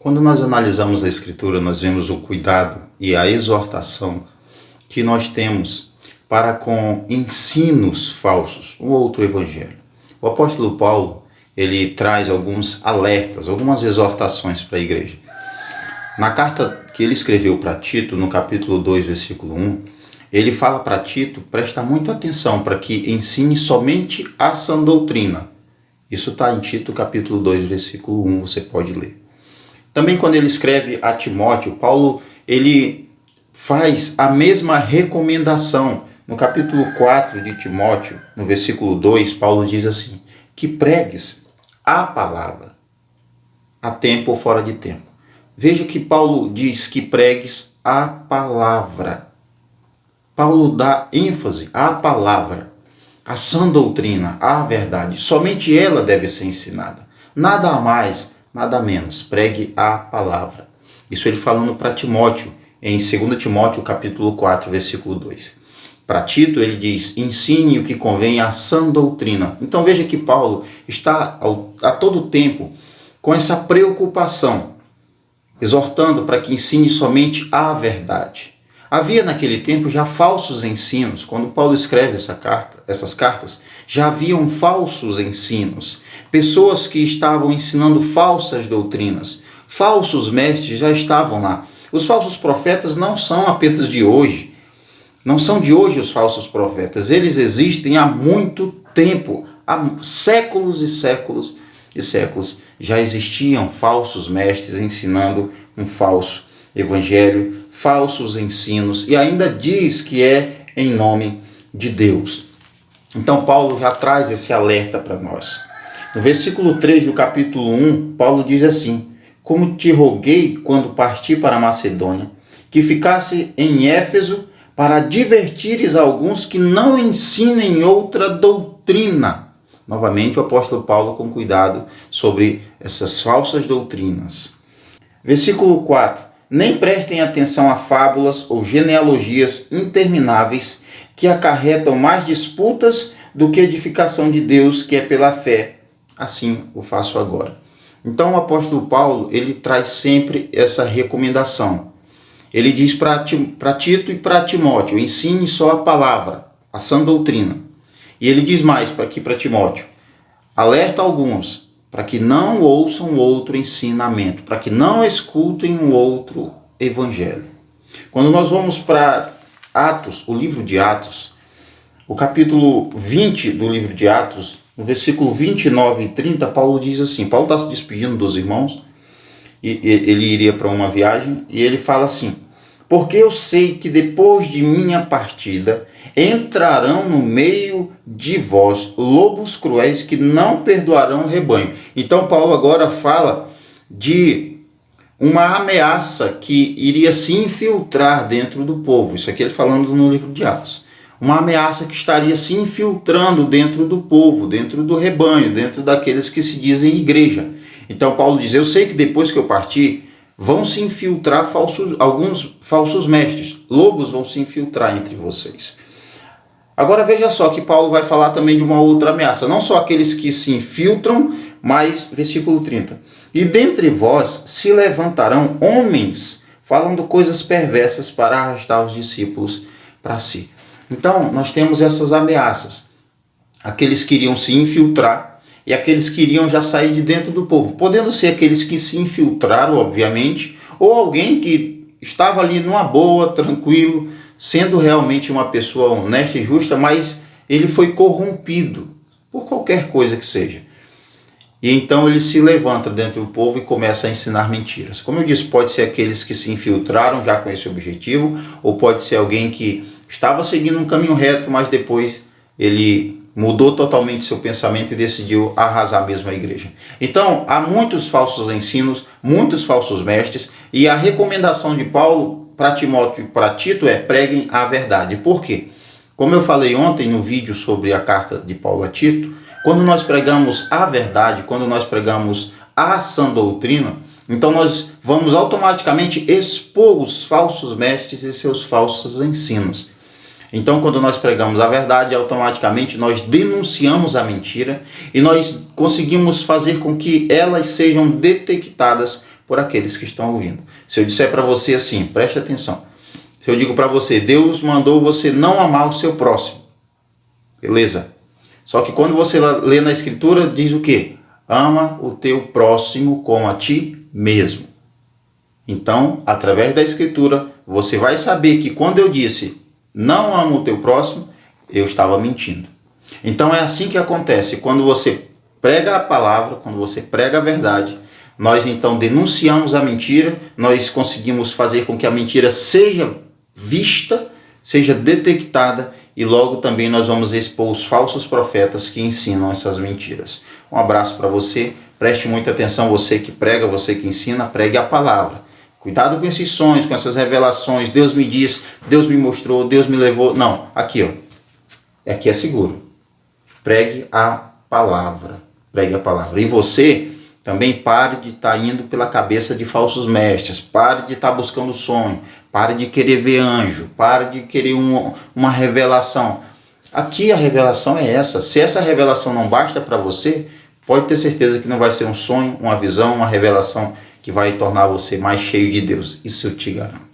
Quando nós analisamos a Escritura, nós vemos o cuidado e a exortação que nós temos para com ensinos falsos, o outro evangelho. O apóstolo Paulo, ele traz alguns alertas, algumas exortações para a igreja. Na carta que ele escreveu para Tito, no capítulo 2, versículo 1, ele fala para Tito prestar muita atenção para que ensine somente a sã doutrina. Isso está em Tito, capítulo 2, versículo 1, você pode ler. Também quando ele escreve a Timóteo, Paulo ele faz a mesma recomendação. No capítulo 4 de Timóteo, no versículo 2, Paulo diz assim, que pregues a palavra, a tempo ou fora de tempo. Veja que Paulo diz que pregues a palavra. Paulo dá ênfase à palavra, à sã doutrina, à verdade. Somente ela deve ser ensinada. Nada a mais, nada a menos. Pregue a palavra. Isso ele falando para Timóteo, em 2 Timóteo, capítulo 4, versículo 2. Para Tito, ele diz, ensine o que convém à sã doutrina. Então veja que Paulo está a todo tempo com essa preocupação, exortando para que ensine somente a verdade. Havia naquele tempo já falsos ensinos. Quando Paulo escreve essas cartas, já haviam falsos ensinos. Pessoas que estavam ensinando falsas doutrinas. Falsos mestres já estavam lá. Os falsos profetas não são apenas de hoje. Não são de hoje os falsos profetas. Eles existem há muito tempo. Há séculos e séculos e séculos. Já existiam falsos mestres ensinando um falso evangelho, falsos ensinos, e ainda diz que é em nome de Deus. Então Paulo já traz esse alerta para nós. No versículo 3 do capítulo 1, Paulo diz assim, como te roguei quando parti para a Macedônia, que ficasse em Éfeso para advertires alguns que não ensinem outra doutrina. Novamente o apóstolo Paulo com cuidado sobre essas falsas doutrinas. Versículo 4. Nem prestem atenção a fábulas ou genealogias intermináveis que acarretam mais disputas do que edificação de Deus, que é pela fé. Assim o faço agora. Então o apóstolo Paulo, ele traz sempre essa recomendação. Ele diz para Tito e para Timóteo, ensine só a palavra, a sã doutrina. E ele diz mais para Timóteo, alerta alguns, para que não ouçam outro ensinamento, para que não escutem um outro evangelho. Quando nós vamos para Atos, o livro de Atos, o capítulo 20 do livro de Atos, no versículo 29 e 30, Paulo diz assim, Paulo está se despedindo dos irmãos, e ele iria para uma viagem, e ele fala assim, porque eu sei que depois de minha partida entrarão no meio de vós lobos cruéis que não perdoarão o rebanho. Então Paulo agora fala de uma ameaça que iria se infiltrar dentro do povo. Isso aqui ele falando no livro de Atos. Uma ameaça que estaria se infiltrando dentro do povo, dentro do rebanho, dentro daqueles que se dizem igreja. Então Paulo diz, eu sei que depois que eu partir, vão se infiltrar alguns falsos mestres. Lobos vão se infiltrar entre vocês. Agora veja só que Paulo vai falar também de uma outra ameaça. Não só aqueles que se infiltram, mas, versículo 30. E dentre vós se levantarão homens falando coisas perversas para arrastar os discípulos para si. Então, nós temos essas ameaças. Aqueles que iriam se infiltrar e aqueles que iriam já sair de dentro do povo. Podendo ser aqueles que se infiltraram, obviamente, ou alguém que estava ali numa boa, tranquilo, sendo realmente uma pessoa honesta e justa, mas ele foi corrompido por qualquer coisa que seja. E então ele se levanta dentro do povo e começa a ensinar mentiras. Como eu disse, pode ser aqueles que se infiltraram já com esse objetivo, ou pode ser alguém que estava seguindo um caminho reto, mas depois ele mudou totalmente seu pensamento e decidiu arrasar mesmo a igreja. Então, há muitos falsos ensinos, muitos falsos mestres, e a recomendação de Paulo para Timóteo e para Tito é preguem a verdade. Por quê? Como eu falei ontem no vídeo sobre a carta de Paulo a Tito, quando nós pregamos a verdade, quando nós pregamos a sã doutrina, então nós vamos automaticamente expor os falsos mestres e seus falsos ensinos. Então, quando nós pregamos a verdade, automaticamente nós denunciamos a mentira e nós conseguimos fazer com que elas sejam detectadas por aqueles que estão ouvindo. Se eu disser para você assim, preste atenção. Se eu digo para você, Deus mandou você não amar o seu próximo. Beleza? Só que quando você lê na Escritura, diz o quê? Ama o teu próximo como a ti mesmo. Então, através da Escritura, você vai saber que quando eu disse não amo o teu próximo, eu estava mentindo. Então é assim que acontece. Quando você prega a palavra, quando você prega a verdade, nós então denunciamos a mentira, nós conseguimos fazer com que a mentira seja vista, seja detectada, e logo também nós vamos expor os falsos profetas que ensinam essas mentiras. Um abraço para você, preste muita atenção, você que prega, você que ensina, pregue a palavra. Cuidado com esses sonhos, com essas revelações, Deus me diz, Deus me mostrou, Deus me levou. Não, aqui ó, aqui é seguro. Pregue a palavra, pregue a palavra. E você também pare de estar indo pela cabeça de falsos mestres, pare de estar buscando sonho, pare de querer ver anjo, pare de querer uma revelação. Aqui a revelação é essa. Se essa revelação não basta para você, pode ter certeza que não vai ser um sonho, uma visão, uma revelação que vai tornar você mais cheio de Deus. Isso eu te garanto.